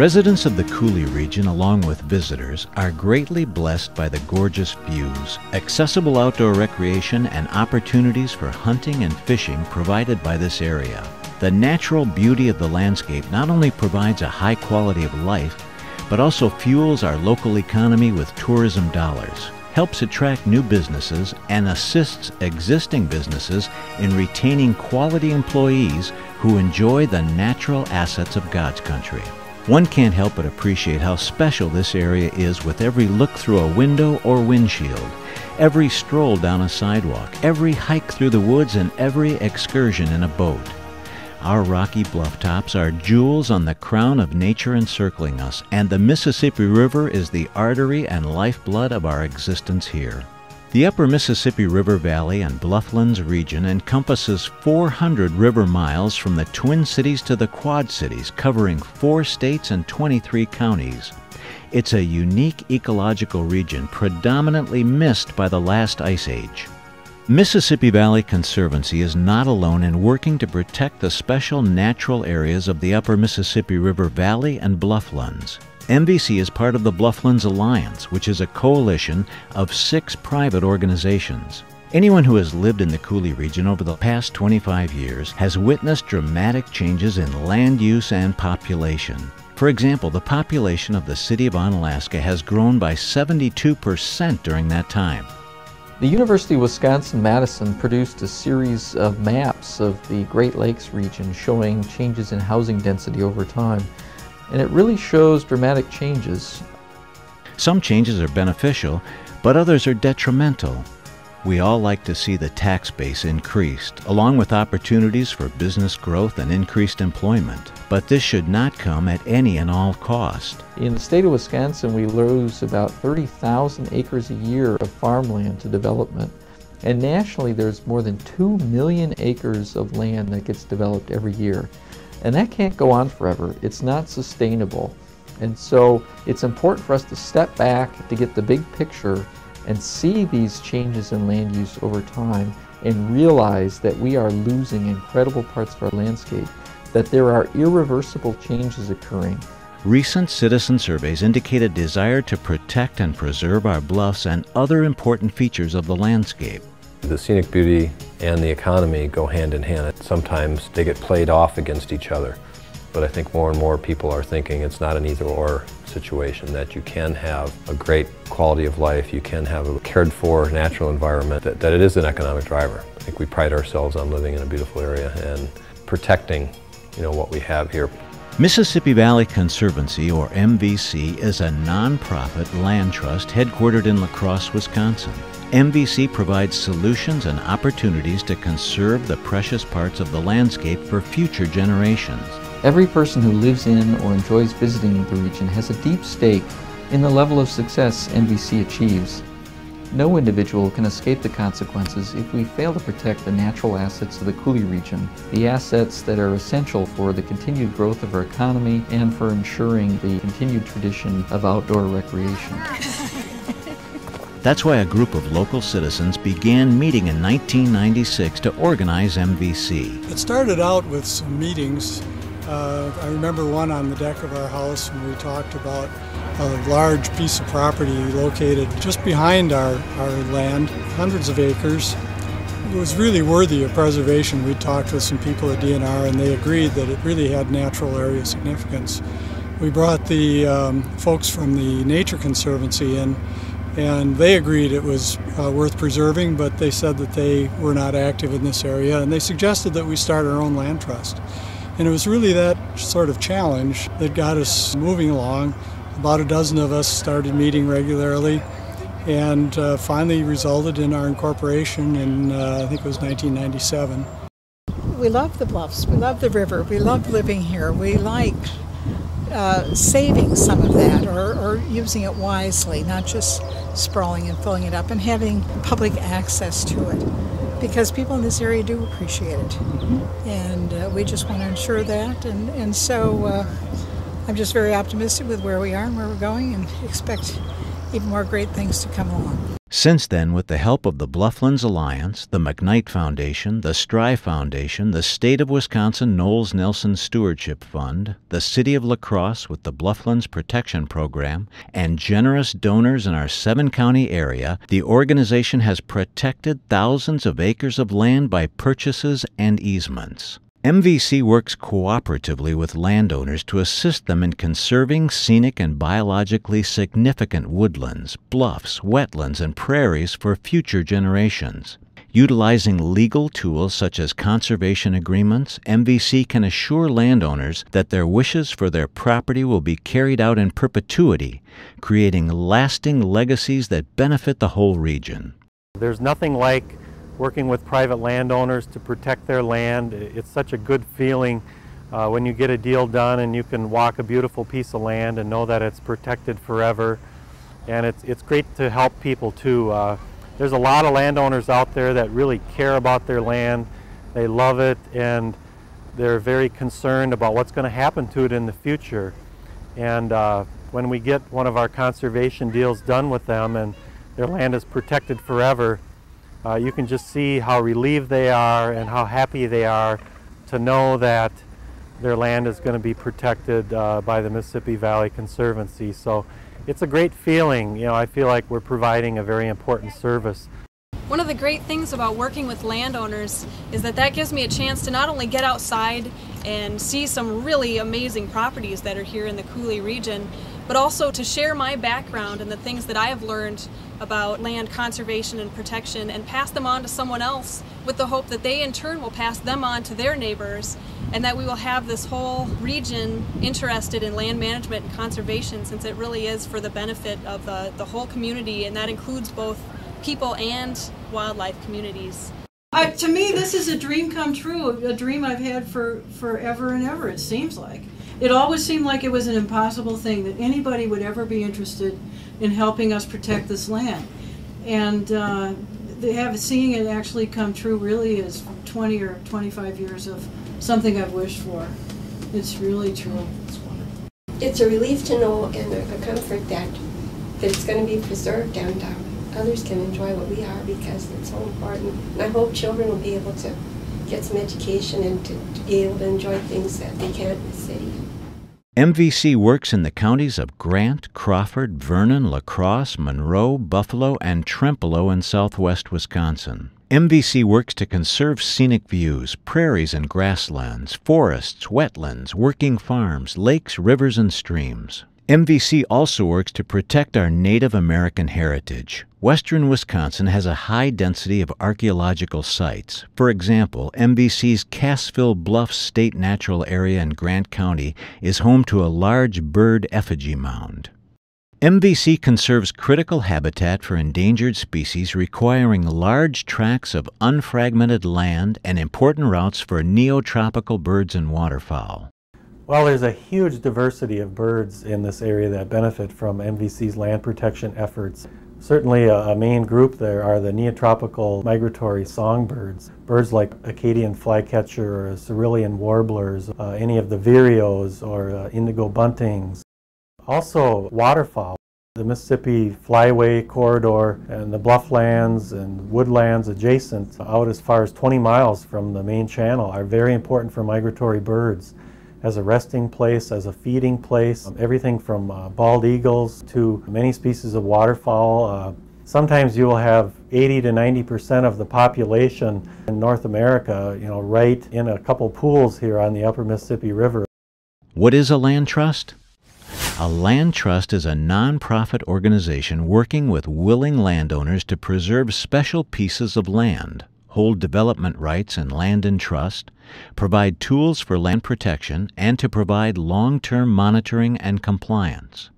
Residents of the Coulee region, along with visitors, are greatly blessed by the gorgeous views, accessible outdoor recreation, and opportunities for hunting and fishing provided by this area. The natural beauty of the landscape not only provides a high quality of life, but also fuels our local economy with tourism dollars, helps attract new businesses, and assists existing businesses in retaining quality employees who enjoy the natural assets of God's country. One can't help but appreciate how special this area is with every look through a window or windshield, every stroll down a sidewalk, every hike through the woods, and every excursion in a boat. Our rocky bluff tops are jewels on the crown of nature encircling us, and the Mississippi River is the artery and lifeblood of our existence here. The Upper Mississippi River Valley and Blufflands region encompasses 400 river miles from the Twin Cities to the Quad Cities, covering 4 states and 23 counties. It's a unique ecological region predominantly missed by the last ice age. Mississippi Valley Conservancy is not alone in working to protect the special natural areas of the Upper Mississippi River Valley and Blufflands. MVC is part of the Blufflands Alliance, which is a coalition of 6 private organizations. Anyone who has lived in the Coulee region over the past 25 years has witnessed dramatic changes in land use and population. For example, the population of the city of Onalaska has grown by 72% during that time. The University of Wisconsin-Madison produced a series of maps of the Great Lakes region showing changes in housing density over time. And it really shows dramatic changes. Some changes are beneficial, but others are detrimental. We all like to see the tax base increased, along with opportunities for business growth and increased employment. But this should not come at any and all cost. In the state of Wisconsin, we lose about 30,000 acres a year of farmland to development. And nationally, there's more than 2 million acres of land that gets developed every year. And that can't go on forever. It's not sustainable. And so it's important for us to step back to get the big picture and see these changes in land use over time and realize that we are losing incredible parts of our landscape, that there are irreversible changes occurring. Recent citizen surveys indicate a desire to protect and preserve our bluffs and other important features of the landscape. The scenic beauty and the economy go hand in hand. Sometimes they get played off against each other, but I think more and more people are thinking it's not an either-or situation, that you can have a great quality of life, you can have a cared-for natural environment, that it is an economic driver. I think we pride ourselves on living in a beautiful area and protecting, what we have here. Mississippi Valley Conservancy, or MVC, is a nonprofit land trust headquartered in La Crosse, Wisconsin. MVC provides solutions and opportunities to conserve the precious parts of the landscape for future generations. Every person who lives in or enjoys visiting the region has a deep stake in the level of success MVC achieves. No individual can escape the consequences if we fail to protect the natural assets of the Coulee region, the assets that are essential for the continued growth of our economy and for ensuring the continued tradition of outdoor recreation. That's why a group of local citizens began meeting in 1996 to organize MVC. It started out with some meetings. I remember one on the deck of our house when we talked about a large piece of property located just behind our land, hundreds of acres. It was really worthy of preservation. We talked with some people at DNR and they agreed that it really had natural area significance. We brought the folks from the Nature Conservancy in, and they agreed it was worth preserving, but they said that they were not active in this area, and they suggested that we start our own land trust. And it was really that sort of challenge that got us moving along. About a dozen of us started meeting regularly, and finally resulted in our incorporation in, I think it was 1997. We love the bluffs, we love the river, we love living here, we like saving some of that or using it wisely, not just sprawling and filling it up, and having public access to it, because people in this area do appreciate it. And we just want to ensure that, and so I'm just very optimistic with where we are and where we're going, and expect even more great things to come along. Since then, with the help of the Blufflands Alliance, the McKnight Foundation, the Stry Foundation, the State of Wisconsin Knowles Nelson Stewardship Fund, the City of La Crosse with the Blufflands Protection Program, and generous donors in our 7-county area, the organization has protected thousands of acres of land by purchases and easements. MVC works cooperatively with landowners to assist them in conserving scenic and biologically significant woodlands, bluffs, wetlands, and prairies for future generations. Utilizing legal tools such as conservation agreements, MVC can assure landowners that their wishes for their property will be carried out in perpetuity, creating lasting legacies that benefit the whole region. There's nothing like working with private landowners to protect their land. It's such a good feeling when you get a deal done and you can walk a beautiful piece of land and know that it's protected forever. And it's great to help people too. There's a lot of landowners out there that really care about their land. They love it and they're very concerned about what's going to happen to it in the future. And when we get one of our conservation deals done with them and their land is protected forever, you can just see how relieved they are and how happy they are to know that their land is going to be protected by the Mississippi Valley Conservancy. So it's a great feeling. You know, I feel like we're providing a very important service. One of the great things about working with landowners is that gives me a chance to not only get outside and see some really amazing properties that are here in the Coulee region, but also to share my background and the things that I have learned about land conservation and protection and pass them on to someone else with the hope that they in turn will pass them on to their neighbors, and that we will have this whole region interested in land management and conservation, since it really is for the benefit of the whole community, and that includes both people and wildlife communities. To me, this is a dream come true, a dream I've had for forever and ever, it seems like. It always seemed like it was an impossible thing that anybody would ever be interested in helping us protect this land. And seeing it actually come true really is 20 or 25 years of something I've wished for. It's really true. It's wonderful. It's a relief to know and a comfort that it's going to be preserved and others can enjoy what we are, because it's so important. And I hope children will be able to get some education and to be able to enjoy things that they can't in the city. MVC works in the counties of Grant, Crawford, Vernon, La Crosse, Monroe, Buffalo, and Trempealeau in southwest Wisconsin. MVC works to conserve scenic views, prairies and grasslands, forests, wetlands, working farms, lakes, rivers, and streams. MVC also works to protect our Native American heritage. Western Wisconsin has a high density of archaeological sites. For example, MVC's Cassville Bluffs State Natural Area in Grant County is home to a large bird effigy mound. MVC conserves critical habitat for endangered species requiring large tracts of unfragmented land and important routes for neotropical birds and waterfowl. Well, there's a huge diversity of birds in this area that benefit from MVC's land protection efforts. Certainly a main group there are the neotropical migratory songbirds. Birds like Acadian flycatcher or cerulean warblers, any of the vireos or indigo buntings. Also waterfowl. The Mississippi Flyway Corridor and the Blufflands and woodlands adjacent out as far as 20 miles from the main channel are very important for migratory birds as a resting place, as a feeding place, everything from bald eagles to many species of waterfowl. Sometimes you will have 80 to 90% of the population in North America, right in a couple pools here on the upper Mississippi River. What is a land trust? A land trust is a nonprofit organization working with willing landowners to preserve special pieces of land, hold development rights in land in trust, provide tools for land protection, and to provide long-term monitoring and compliance.